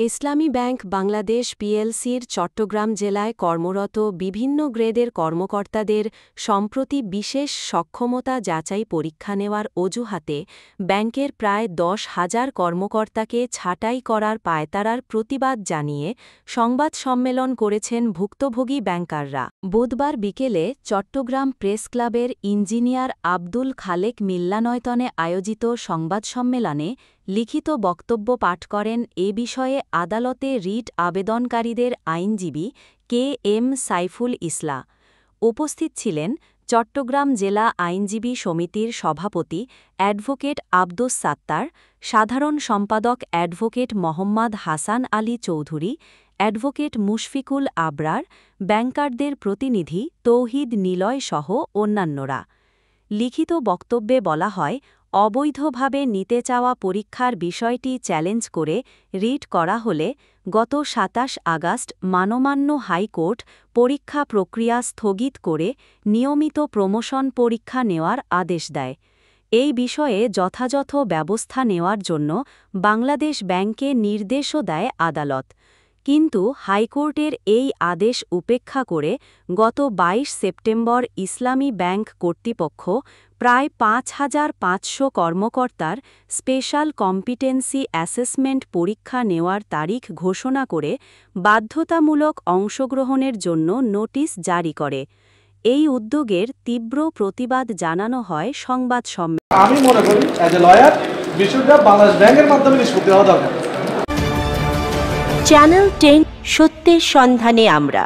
ইসলামী bank Bangladesh পিএলসির Chittagong জেলায় কর্মরত বিভিন্ন গ্রেডের কর্মকর্তাদের সম্প্রতি বিশেষ সক্ষমতা যাচাই পরীক্ষা নেওয়ার অজুহাতে ব্যাংকের প্রায় ১০,০০০ কর্মকর্তাকে ছাঁটাই করার পায়তারার প্রতিবাদ জানিয়ে সংবাদ সম্মেলন করেছেন ভুক্তভোগী ব্যাংকাররা। বুধবার বিকেলে চট্টগ্রাম প্রেস ক্লাবের ইঞ্জিনিয়ার আব্দুল খালেক মিল্লানয়তনে আয়োজিত সংবাদ সম্মেলনে লিখিত বক্তব্য পাঠ করেন এ বিষয়ে আদালতে রিট আবেদনকারীদের আইনজীবী কে এম সাইফুল ইসলাম। উপস্থিত ছিলেন চট্টগ্রাম জেলা আইনজীবী সমিতির সভাপতি অ্যাডভোকেট আব্দুস সাত্তার, সাধারণ সম্পাদক অ্যাডভোকেট মোহাম্মদ হাসান আলী চৌধুরী, অ্যাডভোকেট মুশফিকুল আবরার, ব্যাংকারদের প্রতিনিধি তৌহিদ নিলয় সহ অন্যান্যরা। লিখিত বক্তব্যে বলা হয়, অবৈধভাবে নিতে চাওয়া পরীক্ষার বিষয়টি চ্যালেঞ্জ করে রিট করা হলে গত ২৭ আগস্ট মানমান্য হাইকোর্ট পরীক্ষা প্রক্রিয়া স্থগিত করে নিয়মিত প্রমোশন পরীক্ষা নেওয়ার আদেশ দেয়। এই বিষয়ে যথাযথ ব্যবস্থা নেওয়ার জন্য বাংলাদেশ ব্যাংককে নির্দেশও দেয় আদালত। কিন্তু হাইকোর্টের এই আদেশ উপেক্ষা করে গত ২২ সেপ্টেম্বর ইসলামী ব্যাংক কর্তৃপক্ষ প্রায় ৫,৫০০ কর্মকর্তার স্পেশাল কম্পিটেন্সি অ্যাসেসমেন্ট পরীক্ষা নেওয়ার তারিখ ঘোষণা করে বাধ্যতামূলক অংশগ্রহণের জন্য নোটিশ জারি করে। এই উদ্যোগের তীব্র প্রতিবাদ জানানো হয় সংবাদ সম্মেলনে। আমি মনে করি অ্যাজ এ লয়ার বিষয়টা বাংলাদেশ ব্যাংকের মাধ্যমে নিষ্পত্তি হওয়া দরকার। চ্যানেল 10 সত্যের সন্ধানে আমরা।